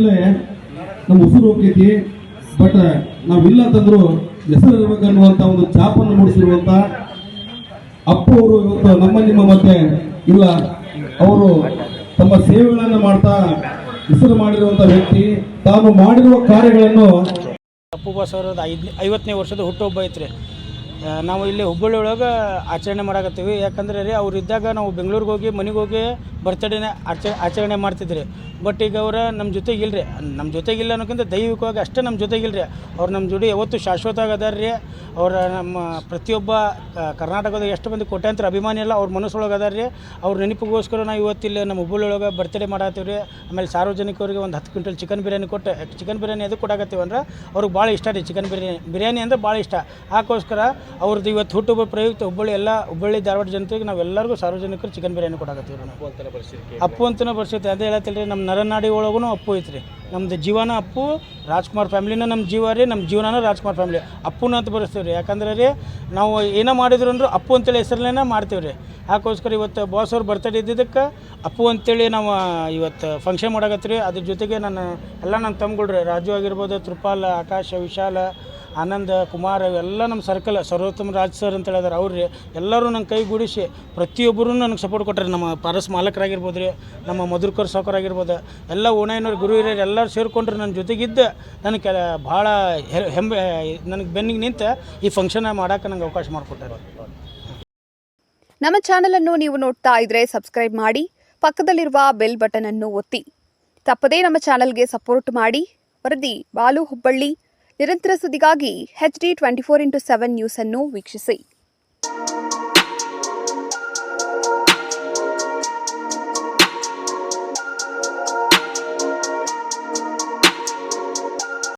ಮೇಲೆ ನಮ್ಮ ಉಸಿರು ಹೋಗ್ತೈತಿ. ಬಟ್ ನಾವಿಲ್ಲ ಅಂತಂದ್ರು ಹೆಸರು ಇರ್ಬೇಕನ್ನುವಂತ ಒಂದು ಛಾಪನ್ನು ಮೂಡಿಸಿರುವಂತ ಅಪ್ಪು ಅವರು ಇವತ್ತು ನಮ್ಮ ನಿಮ್ಮ ಮತ್ತೆ ಇಲ್ಲ. ಅವರು ತಮ್ಮ ಸೇವೆಗಳನ್ನು ಮಾಡ್ತಾ ಹೆಸರು ಮಾಡಿರುವಂತ ವ್ಯಕ್ತಿ. ತಾನು ಮಾಡಿರುವ ಕಾರ್ಯಗಳನ್ನು ಅಪ್ಪು ಬಾಸ್ ಅವರದ್ದು 50ನೇ ವರ್ಷದ ಹುಟ್ಟುಹಬ್ಬ ಐತ್ರಿ. ನಾವು ಇಲ್ಲಿ ಹುಬ್ಬಳ್ಳಿ ಒಳಗೆ ಆಚರಣೆ ಮಾಡಕತ್ತೀವಿ. ಯಾಕಂದ್ರೆ ರೀ ಅವ್ರು ಇದ್ದಾಗ ನಾವು ಬೆಂಗಳೂರಿಗೆ ಹೋಗಿ ಮನೆಗೆ ಹೋಗಿ ಬರ್ತ್ಡೇನೆ ಆಚರಣೆ ಮಾಡ್ತಿದ್ರಿ. ಬಟ್ ಈಗ ಅವ್ರ ನಮ್ಮ ಜೊತೆಗೆ ಇಲ್ಲರಿ. ನಮ್ಮ ಜೊತೆಗಿಲ್ಲ ಅನ್ನೋಕ್ಕಿಂತ ದೈವಿಕವಾಗಿ ಅಷ್ಟೇ ನಮ್ಮ ಜೊತೆಗಿಲ್ಲರಿ. ಅವ್ರು ನಮ್ಮ ಜೋಡಿ ಯಾವತ್ತೂ ಶಾಶ್ವತವಾಗಿ ಅದಾರ ರೀ. ಅವರ ನಮ್ಮ ಪ್ರತಿಯೊಬ್ಬ ಕರ್ನಾಟಕದ ಎಷ್ಟು ಮಂದಿ ಕೋಟ್ಯಾಂತರ ಅಭಿಮಾನಿ ಎಲ್ಲ ಅವ್ರ ಮನಸ್ಸೊಳಗೆ ಅದಾರ ರೀ. ಅವ್ರ ನೆನಪಿಗೋಸ್ಕರ ನಾವು ಇವತ್ತಿಲ್ಲಿ ನಮ್ಮ ಹುಬ್ಬಳ್ಳಿ ಒಳಗೆ ಬರ್ತ್ಡೇ ಮಾಡತ್ತೀವಿ ರೀ. ಆಮೇಲೆ ಸಾರ್ವಜನಿಕರಿಗೆ ಒಂದು 10 ಕ್ವಿಂಟಲ್ ಚಿಕನ್ ಬಿರಿಯಾನಿ ಕೊಟ್ಟು, ಚಿಕನ್ ಬಿರಿಯಾನಿ ಎದಕ್ಕೆ ಕೊಡಾಕತ್ತೀವಿ ಅಂದ್ರೆ ಅವ್ರಿಗೆ ಭಾಳ ಇಷ್ಟ ರೀ. ಚಿಕನ್ ಬಿರಿಯಾನಿ ಅಂದರೆ ಭಾಳ ಇಷ್ಟ. ಅದಕ್ಕೋಸ್ಕರ ಅವ್ರದ್ದು ಇವತ್ತು ಹುಟ್ಟುಹಬ್ಬ ಪ್ರಯುಕ್ತ ಹುಬ್ಬಳ್ಳಿ ಧಾರವಾಡ ಜನತೆಗೆ ನಾವೆಲ್ಲರಿಗೂ ಸಾರ್ವಜನಿಕರು ಚಿಕನ್ ಬಿರಿಯಾನಿ ಕೊಡಾಕತ್ತೀವಿ ರೀ. ಅಪ್ಪು ಅಂತಲೇ ಬರ್ಸೈತೆ. ಅದೇ ಹೇಳತ್ತಿಲ್ಲ ರೀ, ನಮ್ಮ ನರನಾಡಿ ಒಳಗೂ ಅಪ್ಪು ಐತ್ರಿ. ನಮ್ಮದು ಜೀವನ ಅಪ್ಪು, ರಾಜ್ಕುಮಾರ್ ಫ್ಯಾಮಿಲಿನ ನಮ್ಮ ಜೀವ ರೀ. ನಮ್ಮ ಜೀವನನ ರಾಜ್ಕುಮಾರ್ ಫ್ಯಾಮಿಲಿ. ಅಪ್ಪುನ ಅಂತ ಬರೆಸ್ತೀವಿ ರೀ. ಯಾಕಂದ್ರೆ ರೀ ನಾವು ಏನೋ ಮಾಡಿದ್ರು ಅಂದರೂ ಅಪ್ಪು ಅಂತೇಳಿ ಹೆಸರಲ್ಲೇ ಮಾಡ್ತೀವಿ ರೀ. ಅದಕ್ಕೋಸ್ಕರ ಇವತ್ತು ಬಾಸ್ ಅವ್ರು ಬರ್ತಡೇ ಇದ್ದಿದ್ದಕ್ಕೆ ಅಪ್ಪು ಅಂತೇಳಿ ನಾವು ಇವತ್ತು ಫಂಕ್ಷನ್ ಮಾಡಾಕತ್ತೀವಿ ರೀ. ಅದ್ರ ಜೊತೆಗೆ ನನ್ನ ತಮ್ಮಗಳು ರೀ, ರಾಜು ಆಗಿರ್ಬೋದು, ತ್ರಿಪಾಲ್, ಆಕಾಶ, ವಿಶಾಲ, ಆನಂದ, ಕುಮಾರ್, ಎಲ್ಲ ನಮ್ಮ ಸರ್ಕಲ್ ಸರ್ವೋತ್ತಮ ರಾಜ್ ಸರ್ ಅಂತ ಹೇಳಿದಾರೆ. ಅವ್ರು ರೀ ಎಲ್ಲರೂ ನನ್ನ ಕೈಗೂಡಿಸಿ ಪ್ರತಿಯೊಬ್ಬರೂ ನನಗೆ ಸಪೋರ್ಟ್ ಕೊಟ್ಟರೆ. ನಮ್ಮ ಪಾರಸ್ ಮಾಲಕರಾಗಿರ್ಬೋದು ರೀ, ನಮ್ಮ ಮಧುರ್ಕರ್ ಸಾವ್ಕರ್ ಆಗಿರ್ಬೋದು, ಎಲ್ಲ ಓಣೆಯವ್ರು, ಗುರು ಹಿರಿಯರು ಎಲ್ಲರೂ ಸೇರಿಕೊಂಡ್ರೆ ನನ್ನ ಜೊತೆಗಿದ್ದು ನನಗೆ ಭಾಳ ಹೆಮ್ಮೆ, ನನಗೆ ಬೆನ್ನಿಗೆ ನಿಂತು ಈ ಫಂಕ್ಷನ್ ಮಾಡೋಕೆ ನಂಗೆ ಅವಕಾಶ ಮಾಡಿಕೊಟ್ಟಾರೆ. ನಮ್ಮ ಚಾನಲನ್ನು ನೀವು ನೋಡ್ತಾ ಇದ್ರೆ ಸಬ್ಸ್ಕ್ರೈಬ್ ಮಾಡಿ, ಪಕ್ಕದಲ್ಲಿರುವ ಬೆಲ್ ಬಟನ್ ಅನ್ನು ಒತ್ತಿ. ತಪ್ಪದೇ ನಮ್ಮ ಚಾನಲ್ಗೆ ಸಪೋರ್ಟ್ ಮಾಡಿ. ವರದಿ ಬಾಲು ಹುಬ್ಬಳ್ಳಿ. ನಿರಂತರ ಸುದ್ದಿಗಾಗಿ HD 24x7 ನ್ಯೂಸ್ ಅನ್ನು ವೀಕ್ಷಿಸಿ.